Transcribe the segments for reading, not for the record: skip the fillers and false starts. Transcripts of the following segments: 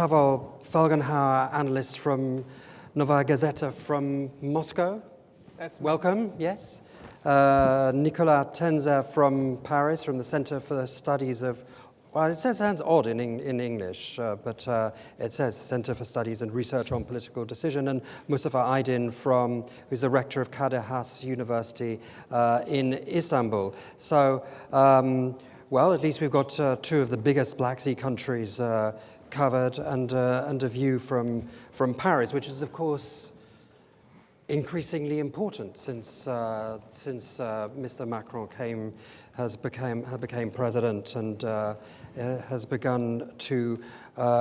Pavel Felgenhauer, analyst from Novaya Gazeta from Moscow. Welcome, yes. Nicolas Tenzer from Paris, from the Center for the Studies of, well, it sounds odd in English, but it says Center for Studies and Research on Political Decision, and Mustafa Aydin who's the rector of Kadir University in Istanbul. So, well, at least we've got two of the biggest Black Sea countries covered, and a view from Paris, which is, of course, increasingly important since Mr. Macron became president and has begun to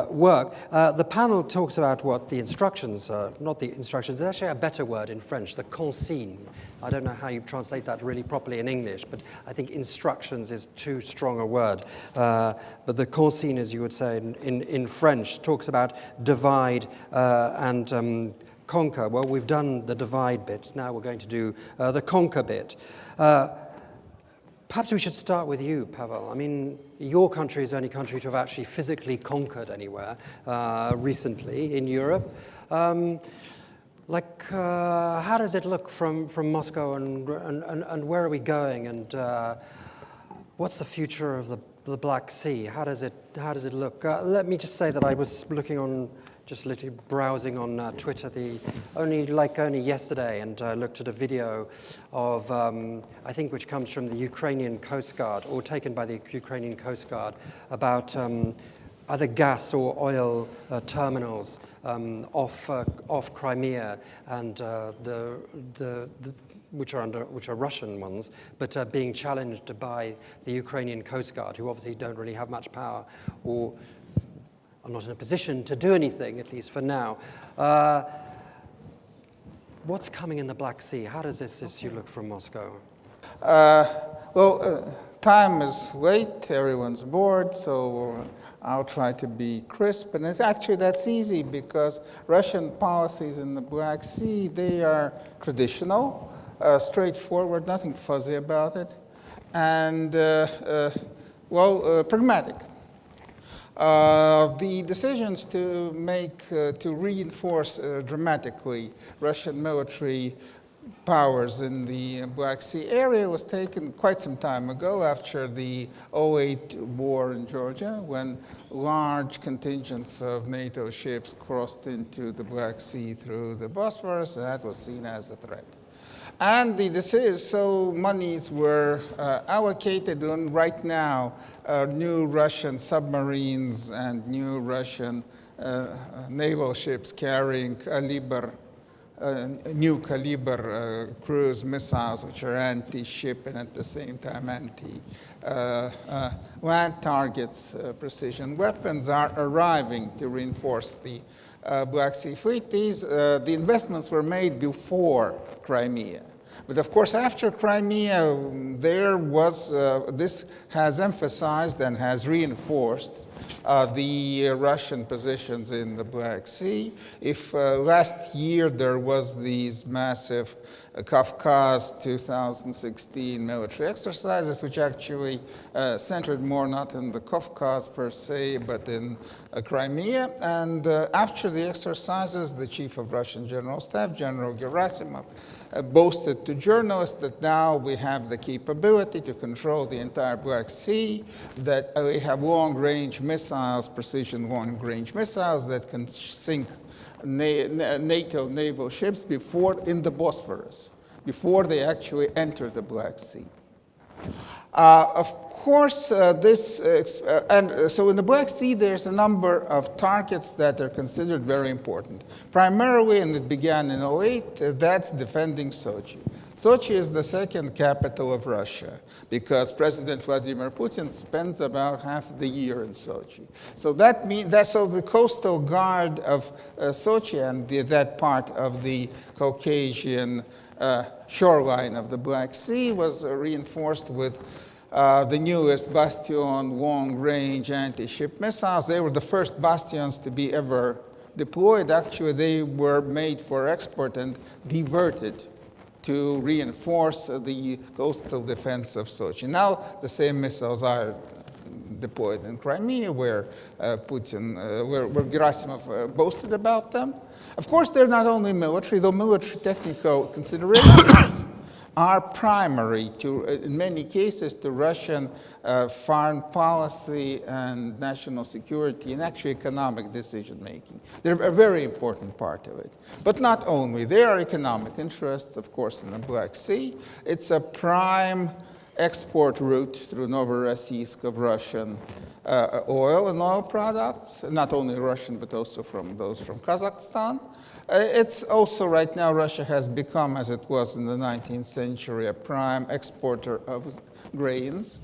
work. The panel talks about what the instructions are, not the instructions, there's actually a better word in French, the consigne. I don't know how you translate that really properly in English, but I think instructions is too strong a word. But the consigne, as you would say in French, talks about divide and conquer. Well, we've done the divide bit. Now we're going to do the conquer bit. Perhaps we should start with you, Pavel. I mean, your country is the only country to have actually physically conquered anywhere recently in Europe. How does it look from Moscow, and where are we going, and what's the future of the Black Sea? How does it look? Let me just say that I was just literally browsing on Twitter only yesterday, and looked at a video of, I think, which comes from the Ukrainian Coast Guard, or taken by the Ukrainian Coast Guard, about either gas or oil terminals off Crimea, and which are Russian ones, but being challenged by the Ukrainian Coast Guard, who obviously don't really have much power, or are not in a position to do anything, at least for now. What's coming in the Black Sea? How does this issue look from Moscow? Time is late, everyone's bored, so I'll try to be crisp. And that's easy, because Russian policies in the Black Sea, they are traditional, straightforward, nothing fuzzy about it, and pragmatic. The decisions to reinforce dramatically Russian military powers in the Black Sea area was taken quite some time ago, after the 2008 war in Georgia, when large contingents of NATO ships crossed into the Black Sea through the Bosphorus, and that was seen as a threat. And so monies were allocated on, right now, new Russian submarines and new Russian naval ships carrying new caliber cruise missiles, which are anti-ship and at the same time anti-land targets precision weapons, are arriving to reinforce the Black Sea fleet. The investments were made before Crimea. But of course, after Crimea, this has emphasized and has reinforced the Russian positions in the Black Sea. If last year there was these massive Kafkaz 2016 military exercises, which actually centered more not in the Kafkaz per se, but in Crimea. And after the exercises, the chief of Russian General Staff, General Gerasimov, boasted to journalists that now we have the capability to control the entire Black Sea, that we have long-range missiles, precision long-range missiles that can sink NATO naval ships in the Bosphorus, before they actually enter the Black Sea. Of course, so in the Black Sea, there's a number of targets that are considered very important. Primarily, and it began in 2008, that's defending Sochi. Sochi is the second capital of Russia, because President Vladimir Putin spends about half the year in Sochi. So that means so the coastal guard of Sochi and that part of the Caucasian shoreline of the Black Sea was reinforced with the newest Bastion long-range anti-ship missiles. They were the first Bastions to be ever deployed. Actually, they were made for export and diverted to reinforce the coastal defense of Sochi. Now, the same missiles are deployed in Crimea, where where Gerasimov boasted about them. Of course, they're not only military, though military technical considerations are primary to, in many cases, to Russian foreign policy and national security and actually economic decision-making. They're a very important part of it. But not only. There are economic interests, of course, in the Black Sea. It's a prime export route through Novorossiysk of Russian oil and oil products, not only Russian, but also from those from Kazakhstan. It's also, right now, Russia has become, as it was in the 19th century, a prime exporter of grains,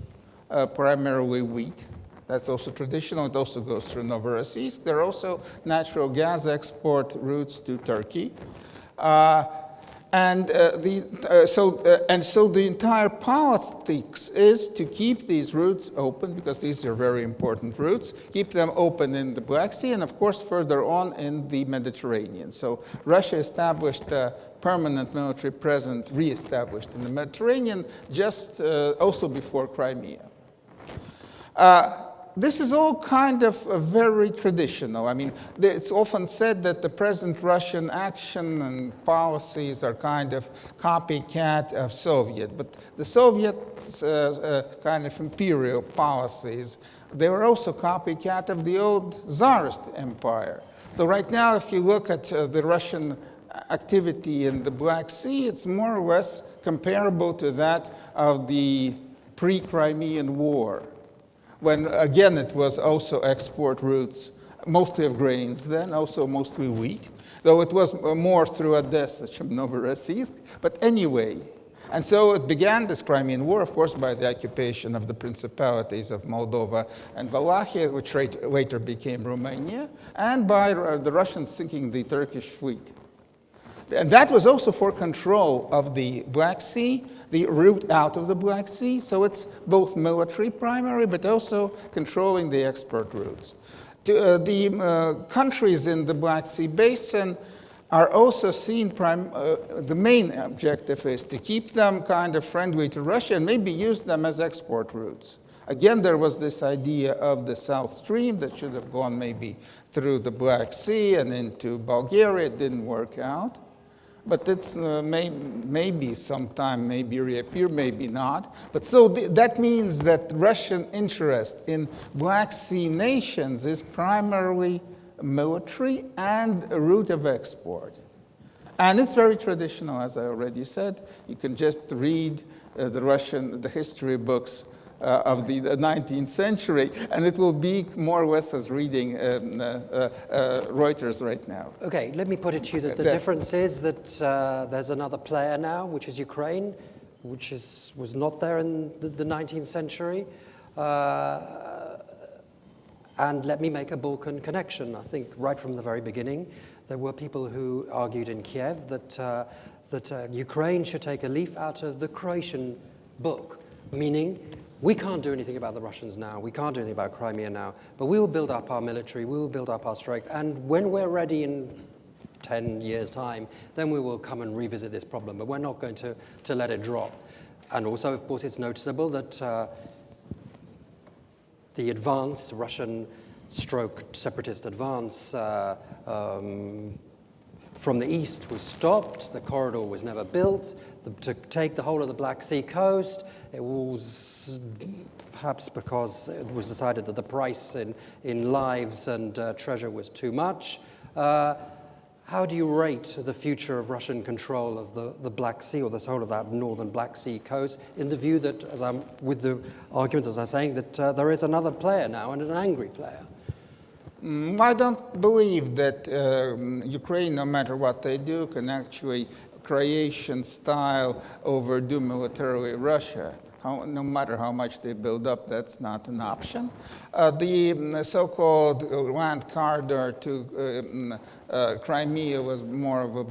primarily wheat. That's also traditional. It also goes through Novorossiysk. There are also natural gas export routes to Turkey. So the entire politics is to keep these routes open, because these are very important routes, keep them open in the Black Sea and, of course, further on in the Mediterranean. So Russia established a permanent military presence, re-established in the Mediterranean, just also before Crimea. This is all kind of very traditional. I mean, it's often said that the present Russian action and policies are kind of copycat of Soviet, but the Soviets' kind of imperial policies, they were also copycat of the old Tsarist empire. So right now, if you look at the Russian activity in the Black Sea, it's more or less comparable to that of the pre-Crimean War, when, again, it was also export routes, mostly of grains then, also mostly wheat, though it was more through Odessa, Novorossiysk. But anyway, and so it began, this Crimean War, of course, by the occupation of the principalities of Moldova and Wallachia, which later became Romania, and by the Russians sinking the Turkish fleet. And that was also for control of the Black Sea, the route out of the Black Sea. So it's both military primary, but also controlling the export routes. The countries in the Black Sea basin are also seen, the main objective is to keep them kind of friendly to Russia and maybe use them as export routes. Again, there was this idea of the South Stream that should have gone maybe through the Black Sea and into Bulgaria. It didn't work out. But it's maybe sometime, maybe reappear, maybe not. But so that means that Russian interest in Black Sea nations is primarily military and a route of export. And it's very traditional, as I already said. You can just read the history books of the 19th century, and it will be more or less as reading Reuters right now. Okay, let me put it to you that the difference is that there's another player now, which is Ukraine, which was not there in the 19th century. And let me make a Balkan connection. I think right from the very beginning, there were people who argued in Kiev that Ukraine should take a leaf out of the Croatian book, meaning we can't do anything about the Russians now, we can't do anything about Crimea now, but we will build up our military, we will build up our strength, and when we're ready in 10 years' time, then we will come and revisit this problem, but we're not going to let it drop. And also, of course, it's noticeable that the advance, Russian stroke separatist advance from the east was stopped, the corridor was never built. To take the whole of the Black Sea coast, it was perhaps because it was decided that the price in lives and treasure was too much. How do you rate the future of Russian control of the Black Sea, or the whole of that northern Black Sea coast, in the view that, with the argument, as I'm saying, that there is another player now, and an angry player? I don't believe that Ukraine, no matter what they do, can actually Croatian style overdo militarily Russia. No matter how much they build up, that's not an option. The so-called land corridor to Crimea was more of a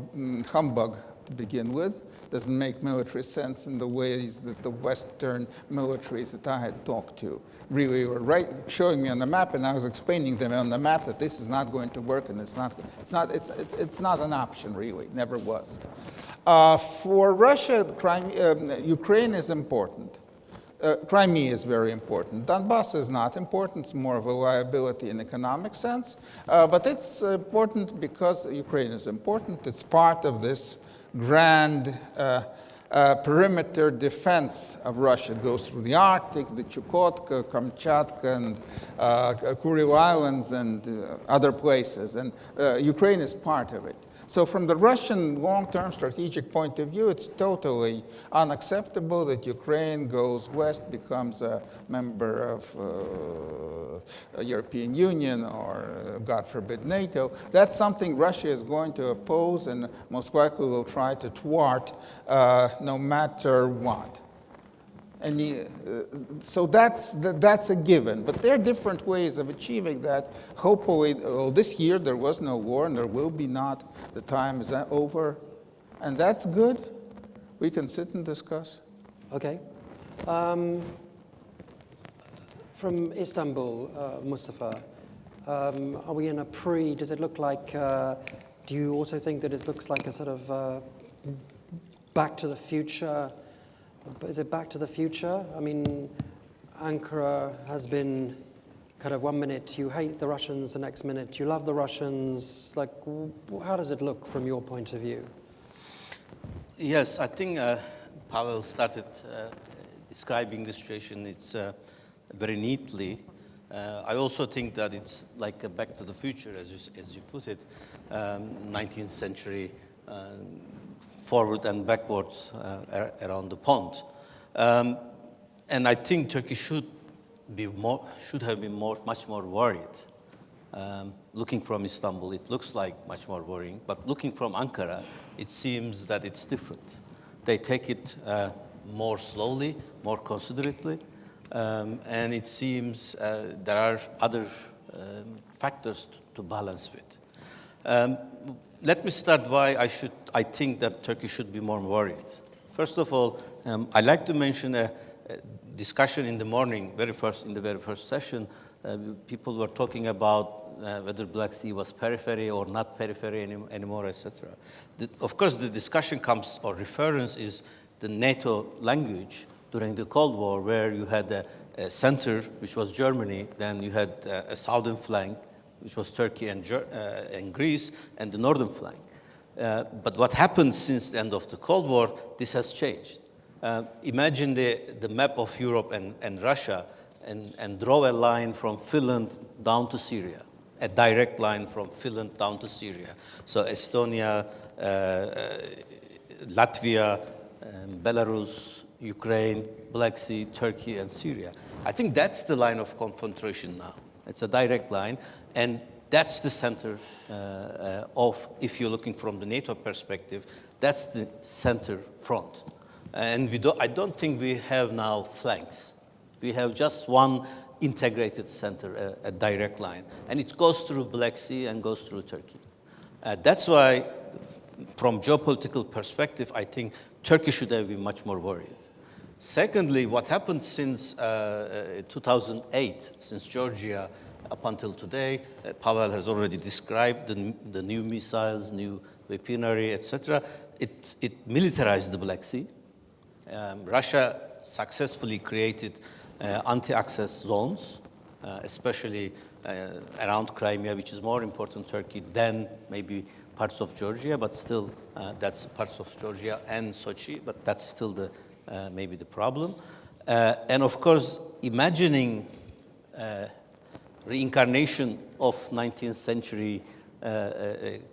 humbug to begin with. Doesn't make military sense in the ways that the Western militaries that I had talked to really were showing me on the map, and I was explaining them on the map that this is not going to work, and it's not an option really, never was. For Russia, Ukraine is important. Crimea is very important. Donbass is not important. It's more of a liability in economic sense. But it's important because Ukraine is important. It's part of this grand perimeter defense of Russia. It goes through the Arctic, the Chukotka, Kamchatka, and Kuril Islands, and other places. And Ukraine is part of it. So from the Russian long-term strategic point of view, it's totally unacceptable that Ukraine goes west, becomes a member of a European Union or, God forbid, NATO. That's something Russia is going to oppose and most likely will try to thwart no matter what. And so that's a given. But there are different ways of achieving that. Hopefully, well, this year there was no war, and there will be not. The time is over. And that's good. We can sit and discuss. Okay. From Istanbul, Mustafa, are we in a does it look like, do you also think that it looks like a sort of back to the future? Is it back to the future? I mean, Ankara has been kind of 1 minute you hate the Russians, the next minute you love the Russians. Like, how does it look from your point of view? Yes, I think Pavel started describing the situation very neatly. I also think that it's like a back to the future, as you put it, 19th century. Forward and backwards around the pond, and I think Turkey should have been much more worried. Looking from Istanbul, it looks like much more worrying, but looking from Ankara, it seems that it's different. They take it more slowly, more considerately, and it seems there are other factors to balance with. Let me start why I think that Turkey should be more worried. First of all, I'd like to mention a discussion in the morning, in the very first session. People were talking about whether Black Sea was periphery or not periphery anymore, etc. Of course, the discussion comes, or reference is the NATO language during the Cold War, where you had a center, which was Germany, then you had a southern flank, which was Turkey and Greece, and the northern flank. But what happened since the end of the Cold War, this has changed. Imagine the map of Europe and Russia and draw a line from Finland down to Syria, a direct line from Finland down to Syria. So Estonia, Latvia, Belarus, Ukraine, Black Sea, Turkey, and Syria. I think that's the line of confrontation now. It's a direct line, and that's the center of, if you're looking from the NATO perspective, that's the center front. And I don't think we have now flanks. We have just one integrated center, a direct line. And it goes through Black Sea and goes through Turkey. That's why, from geopolitical perspective, I think Turkey should have been much more worried. Secondly, what happened since 2008, since Georgia up until today, Pavel has already described the new missiles, new weaponry, etc. It militarized the Black Sea. Russia successfully created anti-access zones, especially around Crimea, which is more important to Turkey than maybe parts of Georgia, but still that's parts of Georgia and Sochi, but that's still maybe the problem. And of course, imagining reincarnation of 19th century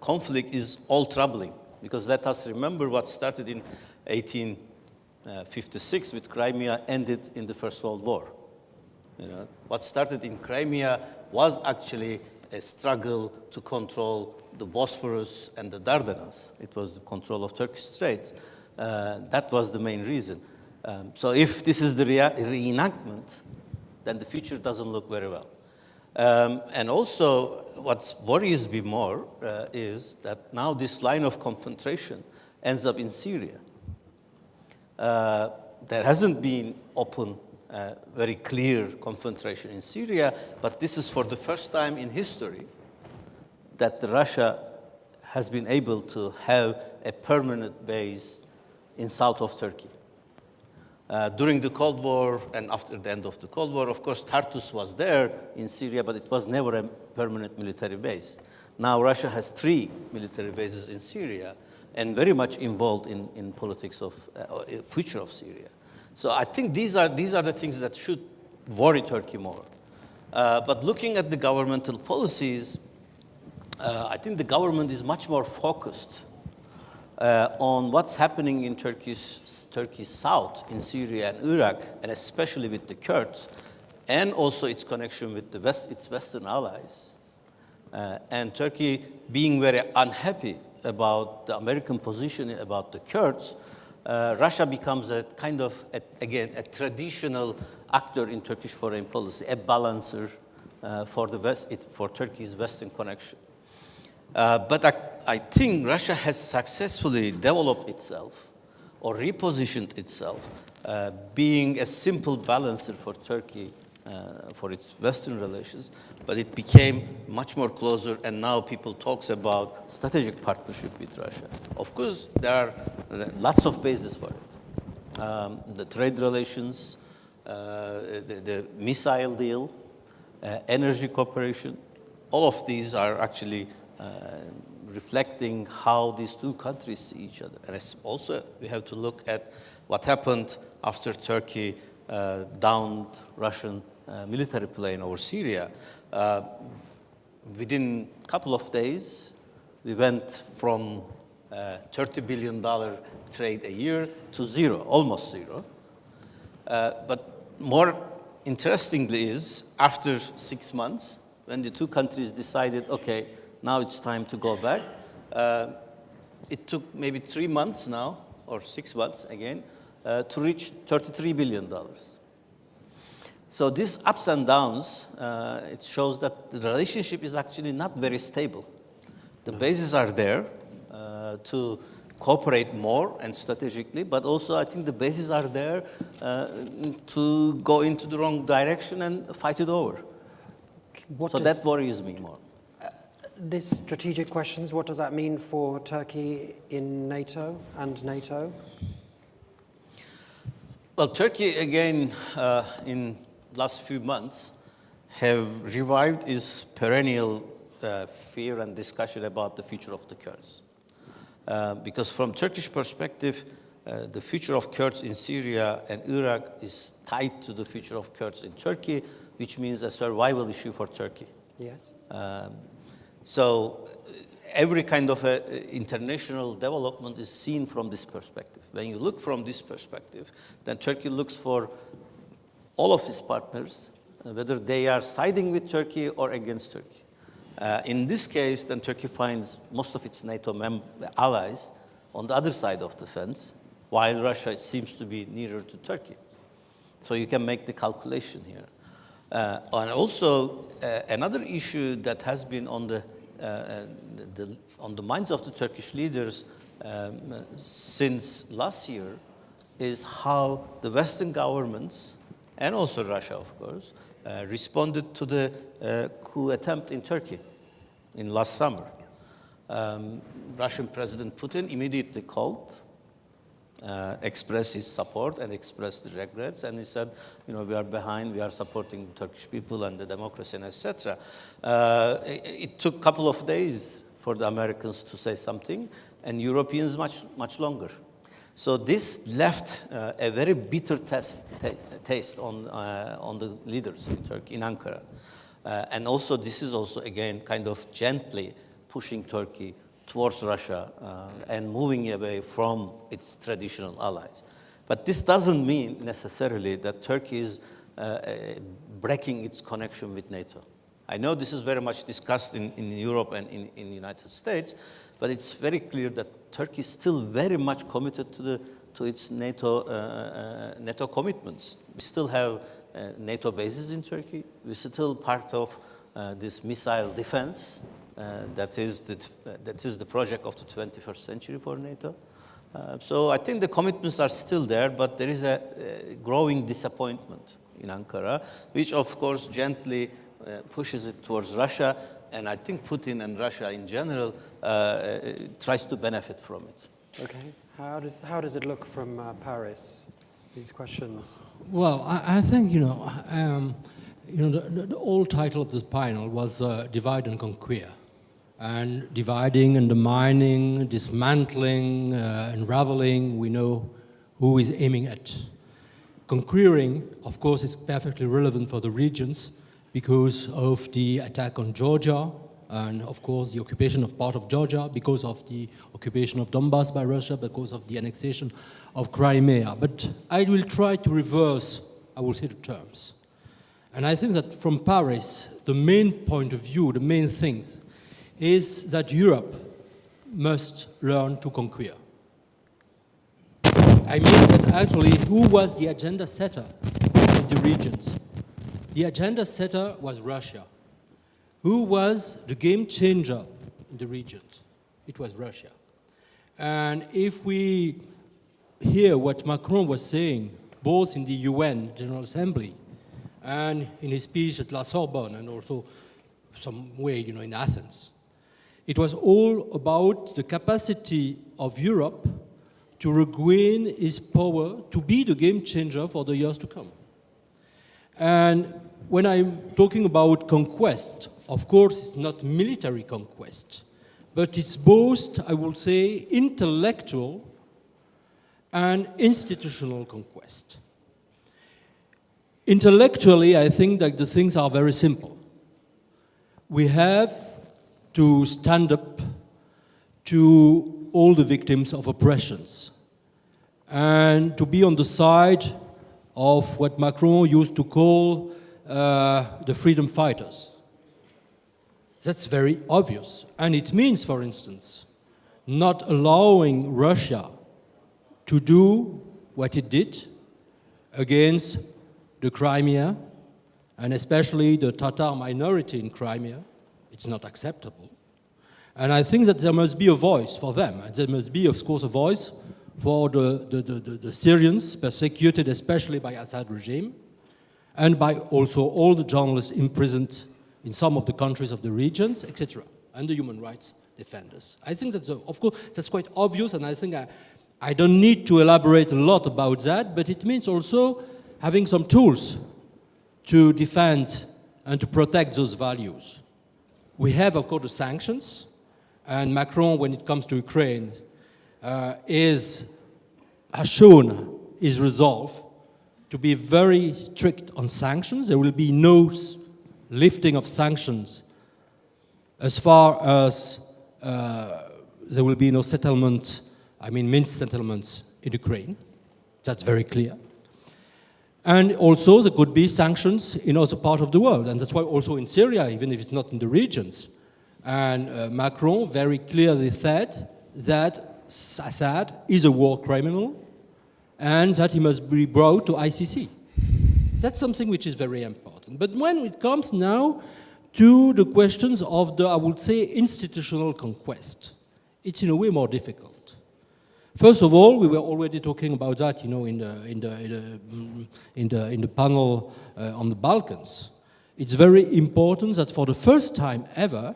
conflict is all troubling, because let us remember what started in 1856 with Crimea ended in the First World War. You know, what started in Crimea was actually a struggle to control the Bosphorus and the Dardanelles. It was the control of Turkish Straits. That was the main reason. So if this is the reenactment, then the future doesn't look very well. And also, what worries me more is that now this line of confrontation ends up in Syria. There hasn't been open, very clear confrontation in Syria, but this is for the first time in history that Russia has been able to have a permanent base in south of Turkey. During the Cold War and after the end of the Cold War, of course, Tartus was there in Syria, but it was never a permanent military base. Now Russia has 3 military bases in Syria and very much involved in politics of future of Syria. So I think these are the things that should worry Turkey more. But looking at the governmental policies, I think the government is much more focused on what's happening in Turkey's south, in Syria and Iraq, and especially with the Kurds, and also its connection with its Western allies. And Turkey being very unhappy about the American position about the Kurds, Russia becomes a kind of, again, a traditional actor in Turkish foreign policy, a balancer for Turkey's Western connection. But I think Russia has successfully developed itself or repositioned itself, being a simple balancer for Turkey for its Western relations, but it became much more closer, and now people talk about strategic partnership with Russia. Of course, there are lots of bases for it. The trade relations, the missile deal, energy cooperation, all of these are actually reflecting how these two countries see each other. And also, we have to look at what happened after Turkey downed Russian military plane over Syria. Within a couple of days, we went from $30 billion trade a year to zero, almost zero. But more interestingly is, after 6 months, when the two countries decided, okay, now it's time to go back, it took maybe 3 months now, or 6 months again, to reach $33 billion. So these ups and downs, it shows that the relationship is actually not very stable. The bases are there to cooperate more and strategically, but also I think the bases are there to go into the wrong direction and fight it over. So that worries me more. These strategic questions, what does that mean for Turkey in NATO and NATO? Well, Turkey, again, in last few months, have revived its perennial fear and discussion about the future of the Kurds. Because from Turkish perspective, the future of Kurds in Syria and Iraq is tied to the future of Kurds in Turkey, which means a survival issue for Turkey. Yes. So every kind of international development is seen from this perspective. When you look from this perspective, then Turkey looks for all of its partners, whether they are siding with Turkey or against Turkey. In this case, then Turkey finds most of its NATO allies on the other side of the fence, while Russia seems to be nearer to Turkey. So you can make the calculation here. And also, another issue that has been on the minds of the Turkish leaders since last year is how the Western governments, and also Russia, of course, responded to the coup attempt in Turkey in last summer. Russian President Putin immediately called, expressed his support and expressed the regrets, and he said, you know, we are behind, we are supporting the Turkish people and the democracy, and etc. It took a couple of days for the Americans to say something, and Europeans much longer. So this left a very bitter taste on the leaders in Turkey, in Ankara. And also, this is also, again, kind of gently pushing Turkey towards Russia and moving away from its traditional allies. But this doesn't mean necessarily that Turkey is breaking its connection with NATO. I know this is very much discussed in Europe and in the United States, but it's very clear that Turkey is still very much committed to its NATO commitments. We still have NATO bases in Turkey. We're still part of this missile defense. That is the project of the 21st century for NATO. So I think the commitments are still there, but there is a growing disappointment in Ankara, which of course gently pushes it towards Russia, and I think Putin and Russia in general tries to benefit from it. Okay. How does it look from Paris? these questions? Well, I think, the old title of this panel was Divide and Conquer. And dividing, undermining, dismantling, unraveling, we know who is aiming at. Conquering, of course, is perfectly relevant for the regions because of the attack on Georgia, and of course the occupation of part of Georgia, because of the occupation of Donbass by Russia, because of the annexation of Crimea. But I will try to reverse, I will say, the terms. And I think that from Paris, the main point of view, the main things, is that Europe must learn to conquer. I mean that actually, who was the agenda setter in the regions? The agenda setter was Russia. Who was the game changer in the regions? It was Russia. And if we hear what Macron was saying, both in the UN General Assembly and in his speech at La Sorbonne, and also some way, in Athens, it was all about the capacity of Europe to regain its power, to be the game changer for the years to come. And when I'm talking about conquest, of course, it's not military conquest, but it's both, I would say, intellectual and institutional conquest. Intellectually, I think that the things are very simple. We have to stand up to all the victims of oppressions and to be on the side of what Macron used to call the freedom fighters. That's very obvious. And it means, for instance, not allowing Russia to do what it did against the Crimea, and especially the Tatar minority in Crimea. It's not acceptable. And I think that there must be a voice for them. And there must be, of course, a voice for the Syrians persecuted, especially by Assad regime, and by also all the journalists imprisoned in some of the countries of the regions, etc., and the human rights defenders. I think that, of course, that's quite obvious, and I think I don't need to elaborate a lot about that, but it means also having some tools to defend and to protect those values. We have, of course, the sanctions, and Macron, when it comes to Ukraine, has shown his resolve to be very strict on sanctions. There will be no lifting of sanctions as far as there will be no settlement, Minsk settlements in Ukraine. That's very clear. And also there could be sanctions in other parts of the world, and that's why also in Syria, even if it's not in the regions. And Macron very clearly said that Assad is a war criminal and that he must be brought to ICC. That's something which is very important. But when it comes now to the questions of the, I would say, institutional conquest, it's in a way more difficult. First of all, we were already talking about that, in the panel on the Balkans. It's very important that for the first time ever,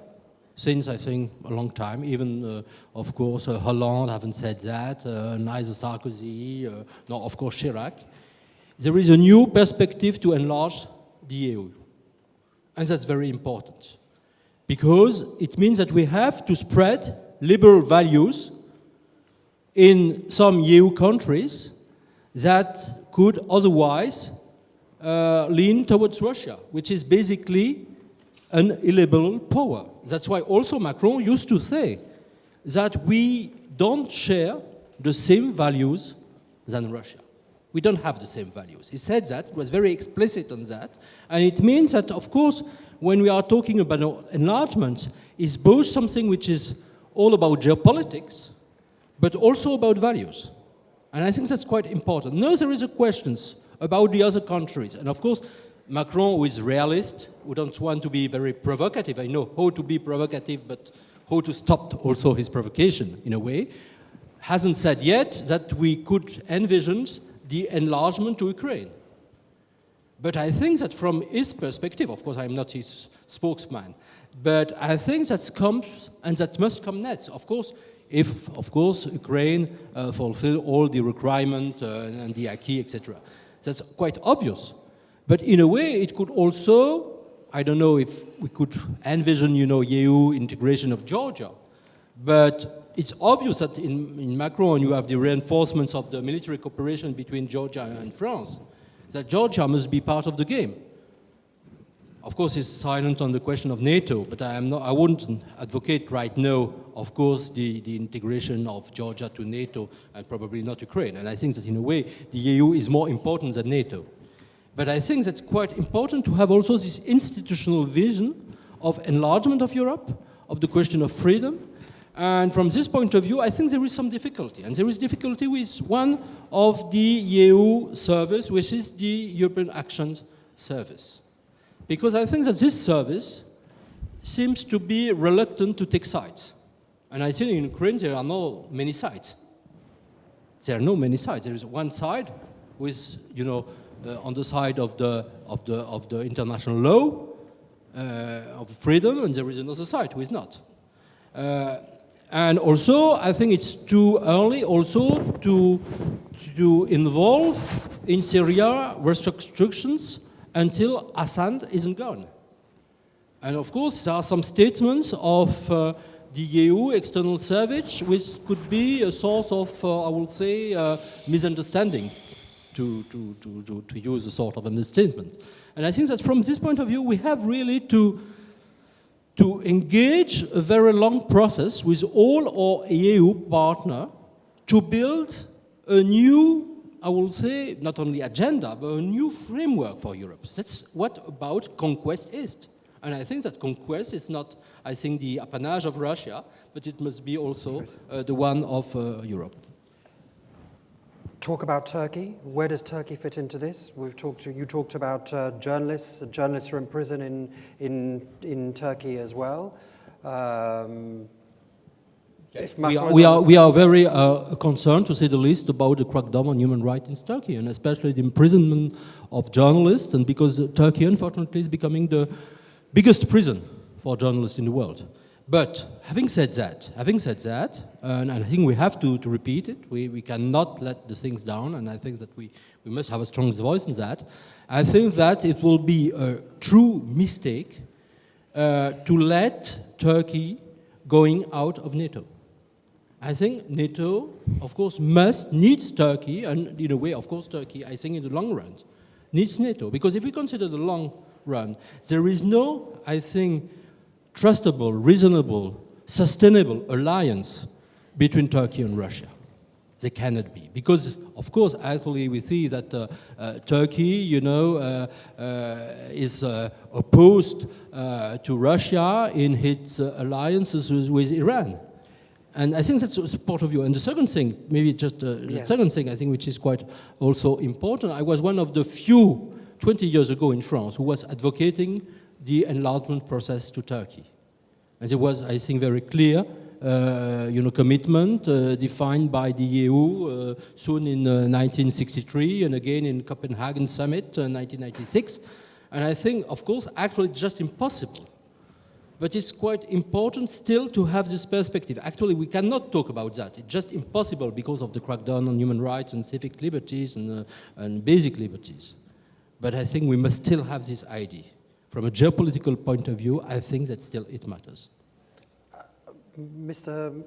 since I think a long time, even of course Hollande haven't said that, neither Sarkozy, nor of course Chirac, there is a new perspective to enlarge the EU. And that's very important, because it means that we have to spread liberal values in some EU countries that could otherwise lean towards Russia, which is basically an illiberal power. That's why also Macron used to say that we don't share the same values than Russia. We don't have the same values. He said that, was very explicit on that, and it means that, of course, when we are talking about enlargement, it's both something which is all about geopolitics, but also about values. And I think that's quite important. Now there is a questions about the other countries. And of course, Macron, who is realist, who don't want to be very provocative, I know how to be provocative, but how to stop also his provocation, in a way, hasn't said yet that we could envision the enlargement to Ukraine. But I think that from his perspective, of course I'm not his spokesman, but I think that comes and that must come next. Of course, if, of course, Ukraine fulfill all the requirements and the acquis, etc. That's quite obvious. But in a way, it could also, I don't know if we could envision, EU integration of Georgia, but it's obvious that in Macron you have the reinforcements of the military cooperation between Georgia and France, that Georgia must be part of the game. Of course, he's silent on the question of NATO, but I wouldn't advocate right now, of course, the integration of Georgia to NATO and probably not Ukraine. And I think that in a way, the EU is more important than NATO. But I think that's quite important to have also this institutional vision of enlargement of Europe, of the question of freedom. And from this point of view, I think there is some difficulty. And there is difficulty with one of the EU service, which is the European Action Service. Because I think that this service seems to be reluctant to take sides. And I think in Ukraine there are not many sides. There are no many sides. There is one side with, on the side of the international law, of freedom, and there is another side who is not. And also, I think it's too early also to involve in Syria restrictions until Assad isn't gone. And of course, there are some statements of the EU external service which could be a source of, I will say, misunderstanding, to use a sort of understatement. And I think that from this point of view, we have really to engage a very long process with all our EU partners to build a new, I will say, not only agenda, but a new framework for Europe. That's what about conquest is. And I think that conquest is not, I think, the appanage of Russia, but it must be also the one of Europe. Talk about Turkey. Where does Turkey fit into this? You talked about journalists. Journalists are in prison in Turkey as well. We are very concerned, to say the least, about the crackdown on human rights in Turkey, and especially the imprisonment of journalists, and because Turkey, unfortunately, is becoming the biggest prison for journalists in the world. But having said that, and I think we have to repeat it, we cannot let the things down, and I think that we must have a strong voice in that. I think that it will be a true mistake to let Turkey going out of NATO. I think NATO, of course, needs Turkey, and in a way, of course, Turkey, I think in the long run, needs NATO. Because if we consider the long run, there is no, I think, trustable, reasonable, sustainable alliance between Turkey and Russia. They cannot be. Because, of course, actually we see that Turkey, is opposed to Russia in its alliances with Iran. And I think that's a part of you. And the second thing, maybe just the second thing I think which is quite also important, I was one of the few 20 years ago in France who was advocating the enlargement process to Turkey. And there was, I think, very clear commitment defined by the EU soon in 1963 and again in Copenhagen Summit in 1996. And I think, of course, actually it's just impossible. But it's quite important still to have this perspective. Actually, we cannot talk about that. It's just impossible because of the crackdown on human rights and civic liberties and basic liberties. But I think we must still have this idea. From a geopolitical point of view, I think that still it matters. The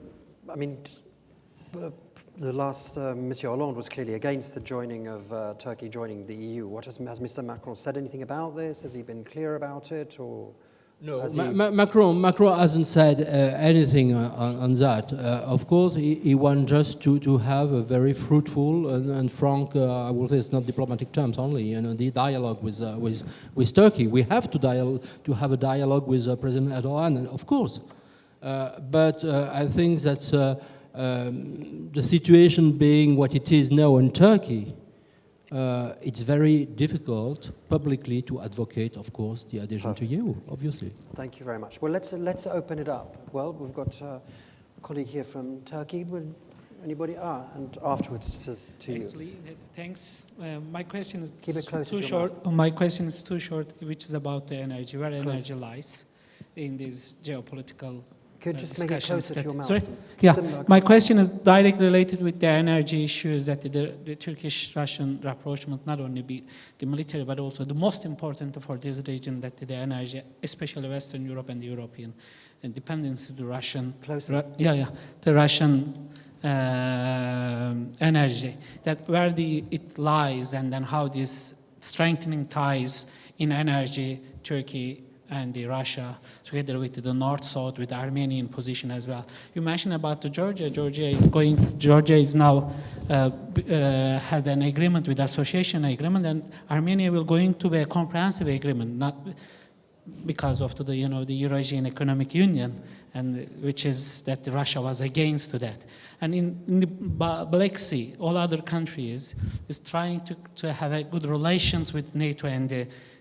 last Monsieur Hollande was clearly against the joining of Turkey joining the EU. Has Mr. Macron said anything about this? Has he been clear about it, or? No, Macron hasn't said anything on that. Of course, he wants just to have a very fruitful and frank, I will say it's not diplomatic terms only, the dialogue with Turkey. We have to have a dialogue with President Erdogan, of course. But I think that the situation being what it is now in Turkey, it's very difficult publicly to advocate, of course, the adhesion to EU, obviously. Thank you very much. Well, let's open it up. Well, we've got a colleague here from Turkey. Would anybody? And afterwards to you. Thanks. My question is too short. My question is too short, which is about the energy, where energy lies in this geopolitical Could just make it discussions closer to your mouth. Sorry? Keep Yeah, the microphone. my question is directly related with the energy issues that the Turkish-Russian rapprochement, not only be the military, but also the most important for this region, that the energy, especially Western Europe and the European, and dependency to the Russian, the Russian energy, that where it lies, and then how this strengthening ties in energy, Turkey and Russia, together with the North-South, with the Armenian position as well. You mentioned about the Georgia. Georgia is now had an agreement with association agreement, and Armenia will going to be a comprehensive agreement, not because of the Eurasian Economic Union, and which is that Russia was against to that. And in the Black Sea, all other countries is trying to have a good relations with NATO and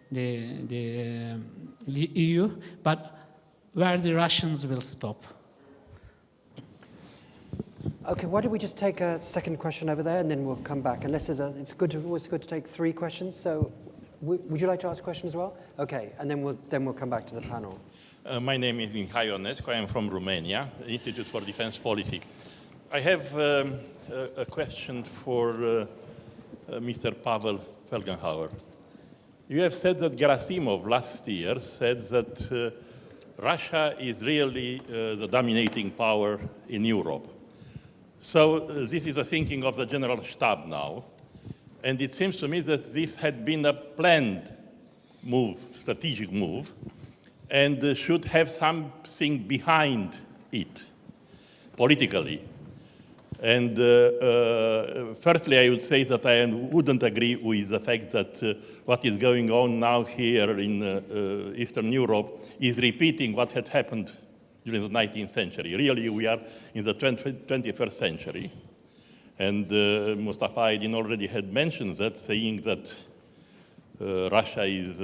the EU, but where the Russians will stop. Okay, why don't we just take a second question over there, and then we'll come back. Unless it's always good to take 3 questions. So, would you like to ask a question as well? Okay, and then we'll come back to the panel. My name is Mihai Ionescu. I am from Romania, Institute for Defense Policy. I have a question for Mr. Pavel Felgenhauer. You have said that Gerasimov last year said that Russia is really the dominating power in Europe. So this is a thinking of the General Stab now. And it seems to me that this had been a planned move, strategic move, and should have something behind it, politically. And firstly, I would say that I wouldn't agree with the fact that what is going on now here in Eastern Europe is repeating what had happened during the 19th century. Really, we are in the 21st century. And Mustafa Aydin already had mentioned that, saying that Russia is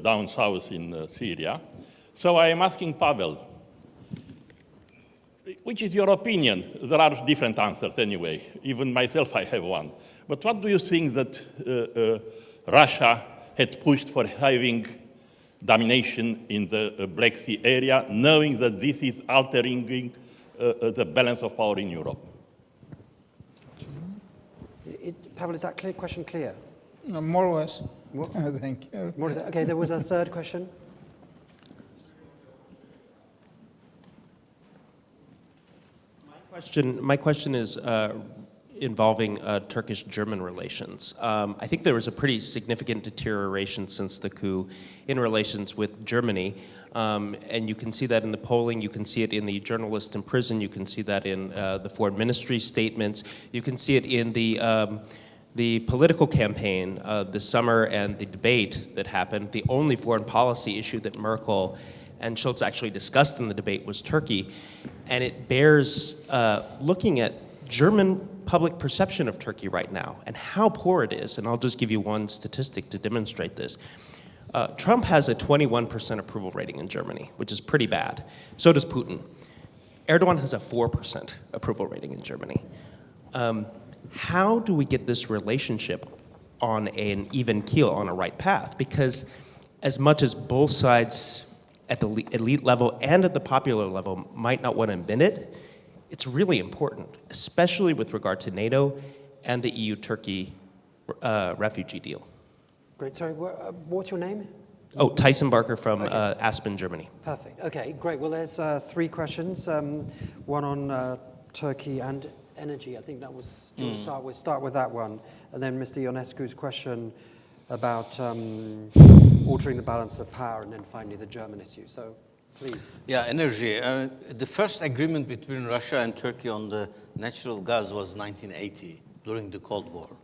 down south in Syria. So I am asking Pavel, which is your opinion? There are different answers anyway. Even myself, I have one. But what do you think that Russia had pushed for having domination in the Black Sea area, knowing that this is altering the balance of power in Europe? Pavel, is that question clear? More or less. Thank you. Okay, there was a third question. My question is involving Turkish-German relations. I think there was a pretty significant deterioration since the coup in relations with Germany, and you can see that in the polling, you can see it in the journalists in prison, you can see that in the foreign ministry statements, you can see it in the political campaign this summer and the debate that happened. The only foreign policy issue that Merkel and Schultz actually discussed in the debate was Turkey, and it bears looking at German public perception of Turkey right now and how poor it is, and I'll just give you one statistic to demonstrate this. Trump has a 21% approval rating in Germany, which is pretty bad. So does Putin. Erdogan has a 4% approval rating in Germany. How do we get this relationship on an even keel, on a right path? Because as much as both sides at the elite level and at the popular level might not want to admit it, it's really important, especially with regard to NATO and the EU-Turkey refugee deal. Great, sorry, what's your name? Oh, Tyson Barker from Aspen, Germany. Perfect, okay, great. Well, there's 3 questions, one on Turkey and energy. I think that was, do you want to start with that one, and then Mr. Ionescu's question about altering the balance of power, and then finally the German issue. So, please. Yeah, energy. The first agreement between Russia and Turkey on the natural gas was 1980, during the Cold War.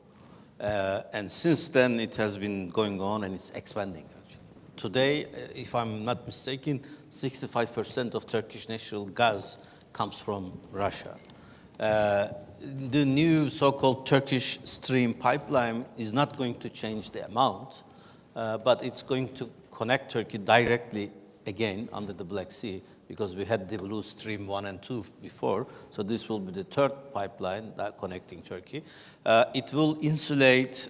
And since then, it has been going on, and it's expanding, actually. Today, if I'm not mistaken, 65% of Turkish natural gas comes from Russia. The new so-called Turkish Stream pipeline is not going to change the amount, but it's going to connect Turkey directly again under the Black Sea, because we had the Blue Stream 1 and 2 before, so this will be the third pipeline that connecting Turkey. It will insulate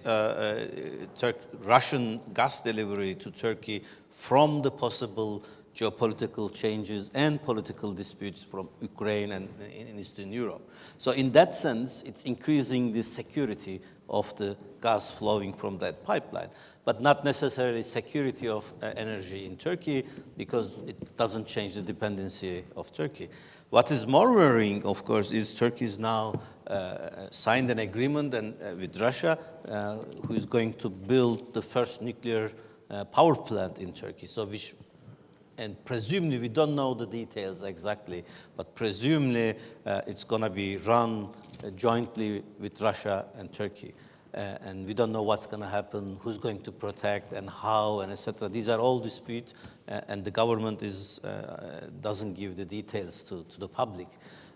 Russian gas delivery to Turkey from the possible geopolitical changes and political disputes from Ukraine and in Eastern Europe. So in that sense, it's increasing the security of the gas flowing from that pipeline, but not necessarily security of energy in Turkey, because it doesn't change the dependency of Turkey. What is more worrying, of course, is Turkey is now signed an agreement with Russia, who is going to build the first nuclear power plant in Turkey. So and presumably, we don't know the details exactly, but presumably it's going to be run jointly with Russia and Turkey. And we don't know what's going to happen, who's going to protect, and how, and etc. These are all disputes, and the government doesn't give the details to the public.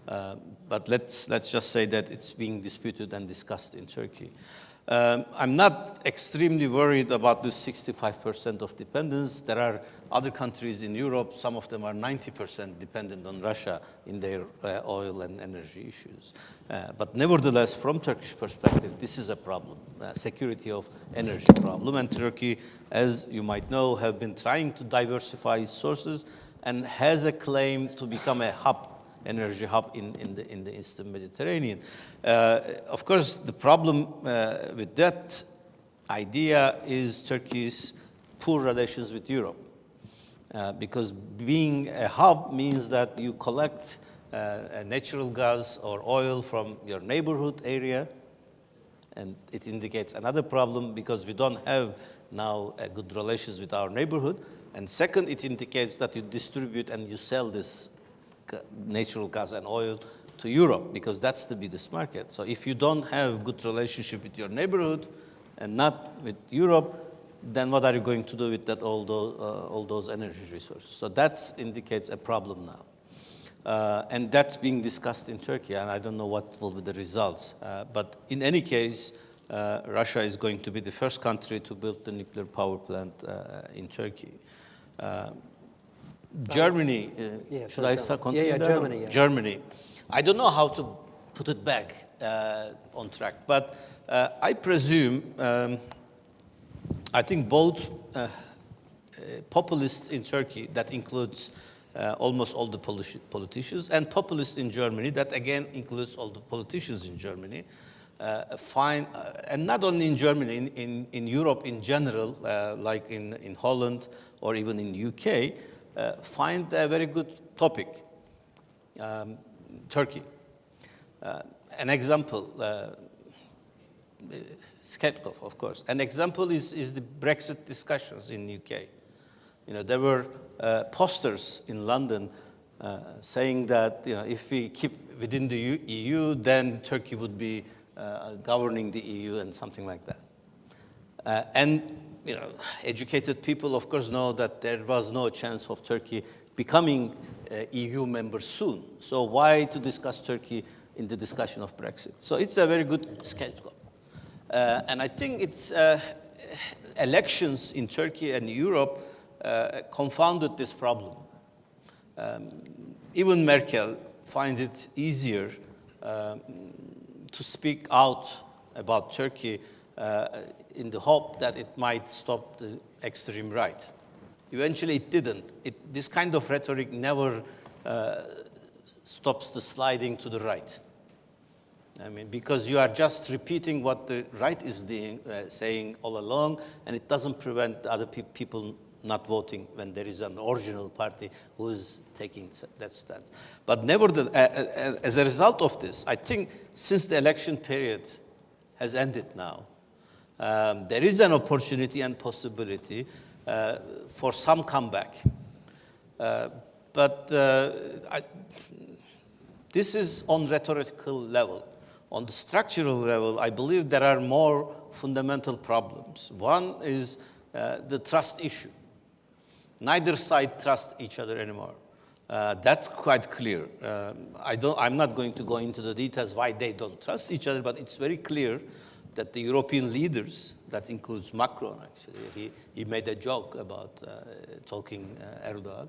But let's just say that it's being disputed and discussed in Turkey. I'm not extremely worried about this 65% of dependence. There are other countries in Europe, some of them are 90% dependent on Russia in their oil and energy issues. But nevertheless, from Turkish perspective, this is a problem, security of energy problem. And Turkey, as you might know, have been trying to diversify its sources and has a claim to become a hub, energy hub in the Eastern Mediterranean. Of course, the problem with that idea is Turkey's poor relations with Europe. Because being a hub means that you collect natural gas or oil from your neighborhood area, and it indicates another problem because we don't have now good relations with our neighborhood. And second, it indicates that you distribute and you sell this natural gas and oil to Europe, because that's the biggest market. So if you don't have good relationship with your neighborhood and not with Europe, then what are you going to do with that all those energy resources? So that indicates a problem now. And that's being discussed in Turkey, and I don't know what will be the results. But in any case, Russia is going to be the first country to build the nuclear power plant in Turkey. Germany, should I start continuing? Yeah, Germany. Yeah. Germany. I don't know how to put it back on track, but I presume, I think both populists in Turkey, that includes almost all the politicians, and populists in Germany, that again includes all the politicians in Germany, and not only in Germany, in Europe in general, like in Holland or even in UK, find a very good topic, Turkey. An example, skeptical, of course. An example is the Brexit discussions in UK. There were posters in London saying that if we keep within the EU, then Turkey would be governing the EU and something like that. And educated people, of course, know that there was no chance of Turkey becoming EU member soon. So why to discuss Turkey in the discussion of Brexit? So it's a very good scapegoat. And I think it's elections in Turkey and Europe confounded this problem. Even Merkel find it easier to speak out about Turkey in the hope that it might stop the extreme right. Eventually it didn't. This kind of rhetoric never stops the sliding to the right. I mean, because you are just repeating what the right is saying all along, and it doesn't prevent other people not voting when there is an original party who is taking that stance. But nevertheless, as a result of this, I think since the election period has ended now, there is an opportunity and possibility for some comeback. But this is on rhetorical level. On the structural level, I believe there are more fundamental problems. One is the trust issue. Neither side trusts each other anymore. That's quite clear. I'm not going to go into the details why they don't trust each other, but it's very clear that the European leaders, that includes Macron actually, he made a joke about talking Erdogan.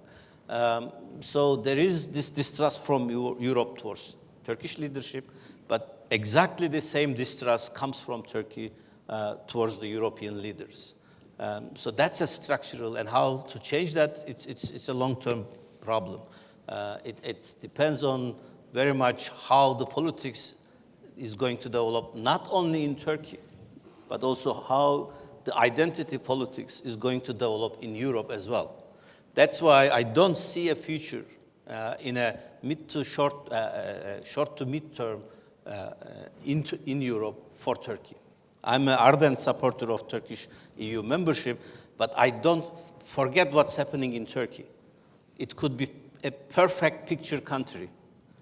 So there is this distrust from Europe towards Turkish leadership, but exactly the same distrust comes from Turkey towards the European leaders. So that's a structural, and how to change that, it's a long-term problem. It depends on very much how the politics is going to develop, not only in Turkey, but also how the identity politics is going to develop in Europe as well. That's why I don't see a future in a short to mid-term in Europe for Turkey. I'm an ardent supporter of Turkish EU membership, but I don't forget what's happening in Turkey. It could be a perfect picture country.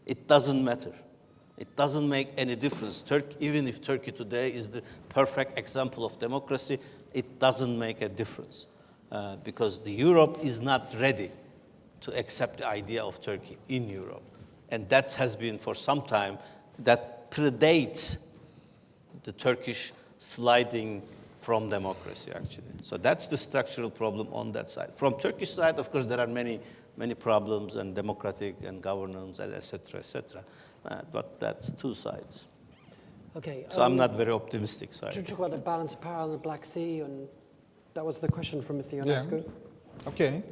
It doesn't matter. It doesn't make any difference. Even if Turkey today is the perfect example of democracy, it doesn't make a difference because Europe is not ready to accept the idea of Turkey in Europe. And that has been for some time, that predates the Turkish sliding from democracy, actually. So that's the structural problem on that side. From Turkish side, of course, there are many problems and democratic and governance, et cetera, but that's two sides. Okay. So I'm not very optimistic, sorry. Did you talk about the balance of power in the Black Sea? And that was the question from Mr. Ionescu. Yeah. Okay.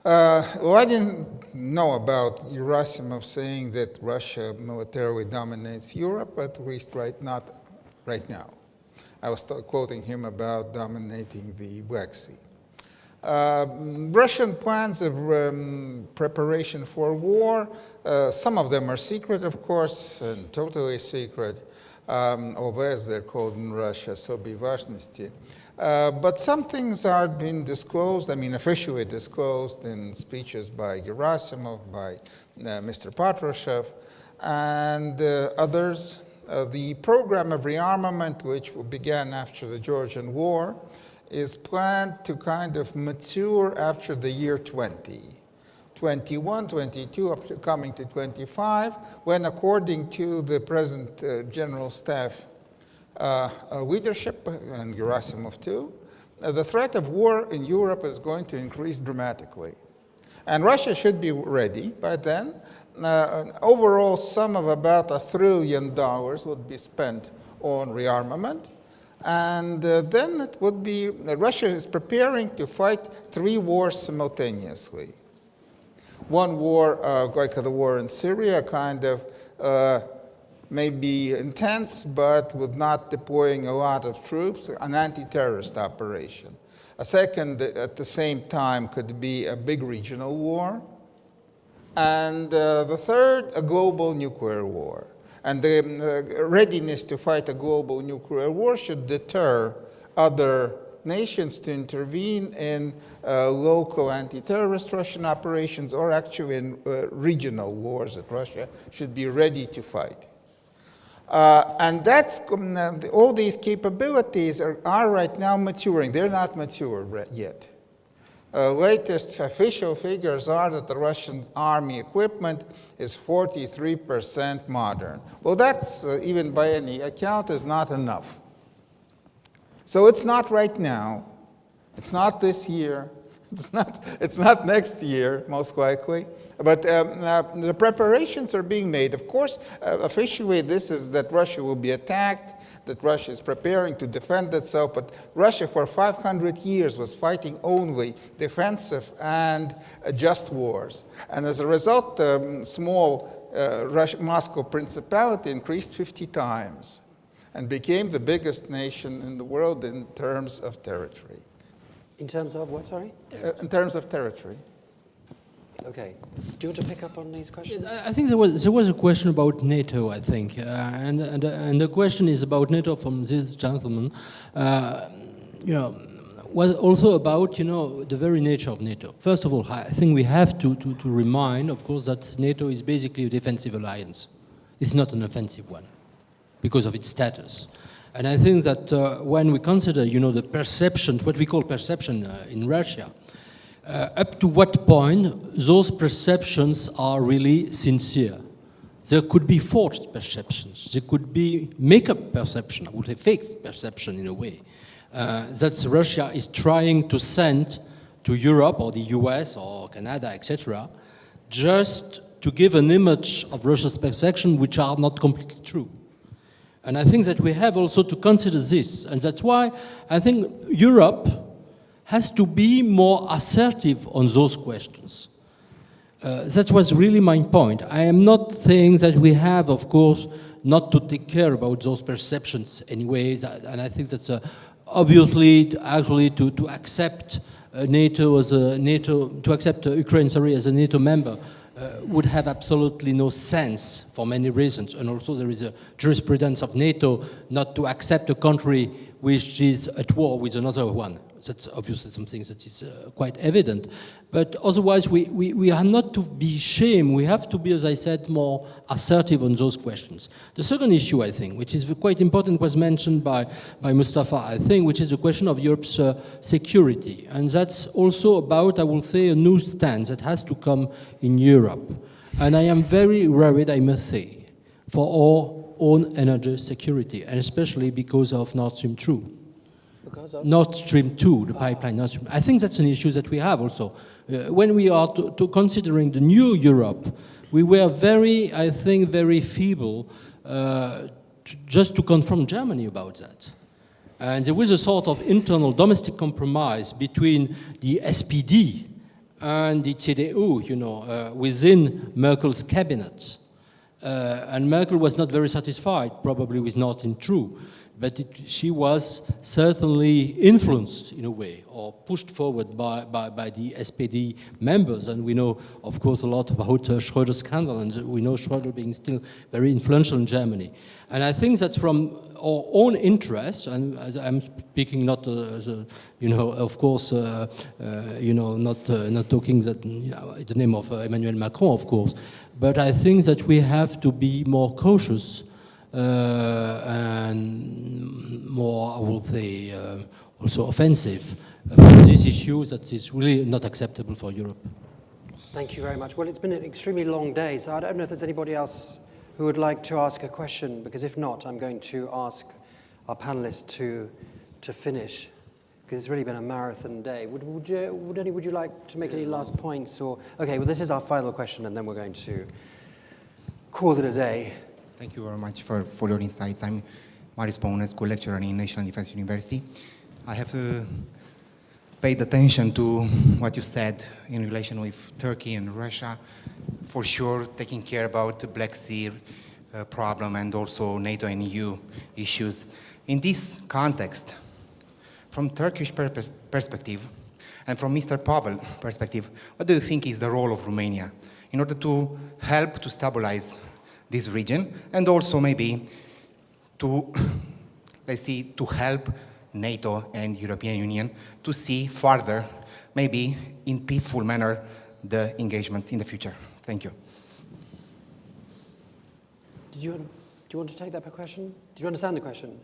Well, I didn't know about Gerasimov saying that Russia militarily dominates Europe, at least not right now. I was quoting him about dominating the Black Sea. Russian plans of preparation for war, some of them are secret, of course, and totally secret, although as they're called in Russia, особые важности. But some things are being disclosed, officially disclosed in speeches by Gerasimov, by Mr. Patrushev, and others. The program of rearmament, which began after the Georgian War, is planned to kind of mature after the year 21, 22, up to coming to 25, when, according to the present General Staff leadership, and Gerasimov too, the threat of war in Europe is going to increase dramatically. And Russia should be ready by then. An overall sum of about $1 trillion would be spent on rearmament. And then it would be, Russia is preparing to fight 3 wars simultaneously. One war, like the war in Syria, kind of maybe intense, but with not deploying a lot of troops, an anti-terrorist operation. A second, at the same time, could be a big regional war. And the third, a global nuclear war. And the readiness to fight a global nuclear war should deter other nations to intervene in local anti-terrorist Russian operations, or actually in regional wars that Russia should be ready to fight. And that's, all these capabilities are right now maturing. They're not mature yet. Latest official figures are that the Russian army equipment is 43% modern. Well, that's, even by any account, is not enough. So it's not right now. It's not this year. It's not next year, most likely. But the preparations are being made. Of course, officially, this is that Russia will be attacked, that Russia is preparing to defend itself. But Russia, for 500 years, was fighting only defensive and just wars. And as a result, small Moscow Principality increased 50 times and became the biggest nation in the world in terms of territory. In terms of what, sorry? In terms of territory. Okay. Do you want to pick up on these questions? I think there was a question about NATO, I think. And the question is about NATO from this gentleman. Was also about, the very nature of NATO. First of all, I think we have to remind, of course, that NATO is basically a defensive alliance. It's not an offensive one because of its status. And I think that when we consider, the perception, what we call perception in Russia, up to what point those perceptions are really sincere. There could be forged perceptions. There could be make-up perception, I would say fake perception in a way, that Russia is trying to send to Europe or the US or Canada, etc., just to give an image of Russia's perception which are not completely true. And I think that we have also to consider this. And that's why I think Europe has to be more assertive on those questions. That was really my point. I am not saying that we have, of course, not to take care about those perceptions anyway. And I think that obviously, actually, to accept NATO as a NATO, to accept Ukraine, sorry, as a NATO member would have absolutely no sense for many reasons. And also there is a jurisprudence of NATO not to accept a country which is at war with another one. That's obviously something that is quite evident. But otherwise, we are not to be ashamed. We have to be, as I said, more assertive on those questions. The second issue, I think, which is quite important, was mentioned by Mustafa, I think, which is the question of Europe's security. And that's also about, I will say, a new stance that has to come in Europe. And I am very worried, I must say, for our own energy security, and especially because of Nord Stream 2. Nord Stream 2, the pipeline Nord Stream. I think that's an issue that we have also. When we are considering the new Europe, we were very, I think, very feeble just to confront Germany about that. And there was a sort of internal domestic compromise between the SPD and the CDU, you know, within Merkel's cabinet. And Merkel was not very satisfied, probably with Nord Stream 2. But she was certainly influenced in a way, or pushed forward by the SPD members. And we know, of course, a lot about Schröder's scandal, and we know Schröder being still very influential in Germany. And I think that from our own interest, and as I'm speaking not as a, you know, of course, you know, not talking that, you know, in the name of Emmanuel Macron, of course, but I think that we have to be more cautious and more, I would say, also offensive about these issues that is really not acceptable for Europe. Thank you very much. Well, it's been an extremely long day, so I don't know if there's anybody else who would like to ask a question, because if not, I'm going to ask our panelists to finish, because it's really been a marathon day. Would you like to make any last points? Or okay, well, this is our final question, and then we're going to call it a day. Thank you very much for your insights. I'm Marius Păunescu, lecturer in National Defense University. I have paid attention to what you said in relation with Turkey and Russia, for sure taking care about the Black Sea problem and also NATO and EU issues. In this context, from Turkish perspective and from Mr. Pavel perspective, what do you think is the role of Romania in order to help to stabilize this region, and also maybe to, let's see, to help NATO and European Union to see further, maybe in peaceful manner, the engagements in the future? Thank you. Do you want to take that question? Do you understand the question?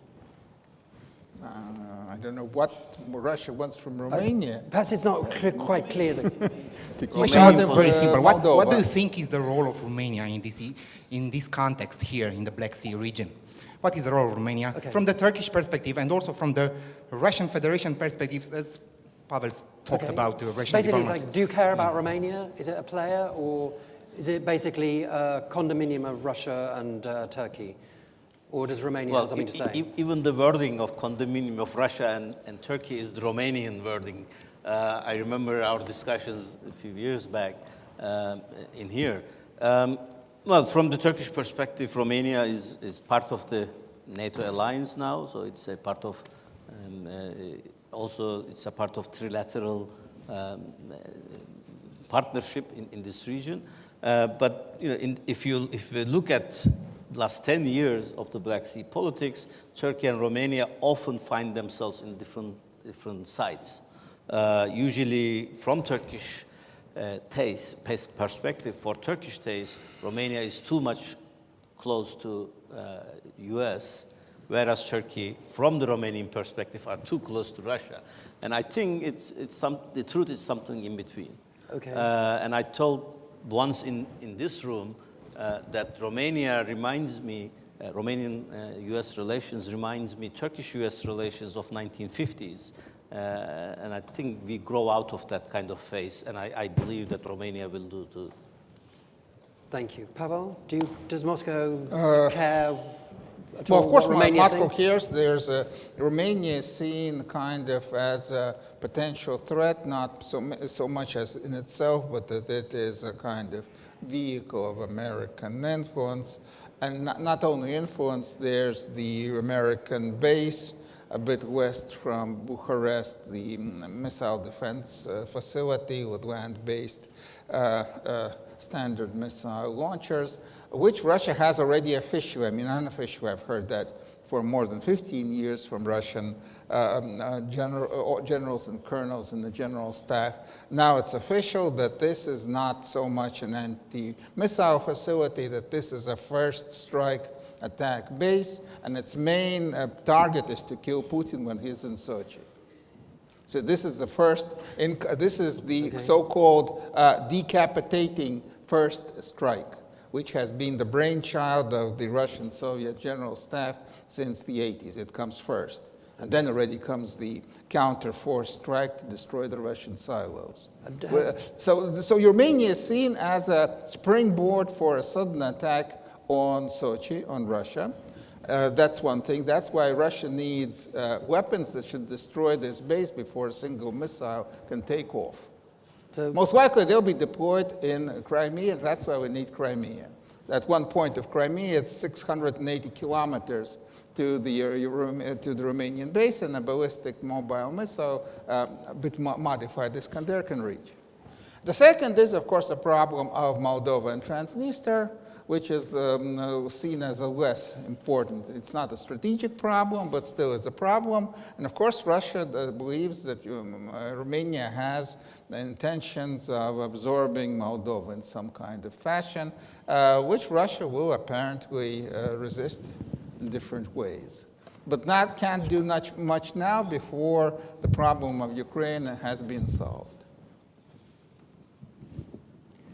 I don't know what Russia wants from Romania. Perhaps it's not quite clear. The question is very simple. What do you think is the role of Romania in this context here in the Black Sea region? What is the role of Romania from the Turkish perspective and also from the Russian Federation perspective, as Pavel talked about the Russian Basically, development? it's like, do you care about Romania? Is it a player, or is it basically a condominium of Russia and Turkey? Or does Romania have something to say? Even the wording of condominium of Russia and Turkey is the Romanian wording. I remember our discussions a few years back in here. Well, from the Turkish perspective, Romania is part of the NATO alliance now, so it's a part of, also it's a part of trilateral partnership in this region. But you know, if you look at last 10 years of the Black Sea politics, Turkey and Romania often find themselves in different sides. Usually from Turkish perspective, for Turkish taste, Romania is too much close to US, whereas Turkey, from the Romanian perspective, are too close to Russia. And I think the truth is something in between. Okay. And I told once in this room, that Romania reminds me, Romanian-US relations reminds me Turkish-US relations of 1950s. And I think we grow out of that kind of phase, and I believe that Romania will do too. Thank you. Pavel, does Moscow care at Well, all of course, what Romania Moscow thinks? hears Romania is seen kind of as a potential threat, not so much as in itself, but that it is a kind of vehicle of American influence. And not only influence, there's the American base a bit west from Bucharest, the missile defense facility with land-based standard missile launchers, which Russia has already officially, I mean unofficially, I've heard that for more than 15 years from Russian generals and colonels in the general staff. Now it's official that this is not so much an anti-missile facility, that this is a first strike attack base, and its main target is to kill Putin when he's in Sochi. So this is the first, this is the so-called decapitating first strike, which has been the brainchild of the Russian-Soviet general staff since the 80s. It comes first. And then already comes the counter-force strike to destroy the Russian silos. So Romania is seen as a springboard for a sudden attack on Sochi, on Russia. That's one thing. That's why Russia needs weapons that should destroy this base before a single missile can take off. So most likely they'll be deployed in Crimea. That's why we need Crimea. At one point of Crimea, it's 680 kilometers to the Romanian base, and a ballistic mobile missile, a bit modified Iskander, can reach. The second is, of course, the problem of Moldova and Transnistria, which is seen as a less important. It's not a strategic problem, but still is a problem. And of course, Russia believes that Romania has the intentions of absorbing Moldova in some kind of fashion, which Russia will apparently resist in different ways. But that can't do much now before the problem of Ukraine has been solved.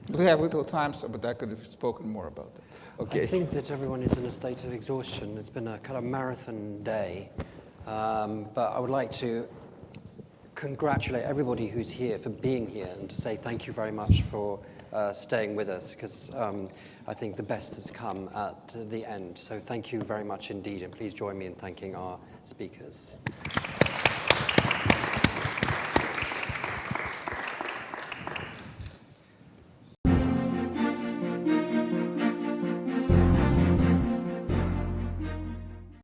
We have little time, but I could have spoken more about that. Okay. I think that everyone is in a state of exhaustion. It's been a kind of marathon day. But I would like to congratulate everybody who's here for being here and to say thank you very much for staying with us, because I think the best has come at the end. So thank you very much indeed, and please join me in thanking our speakers.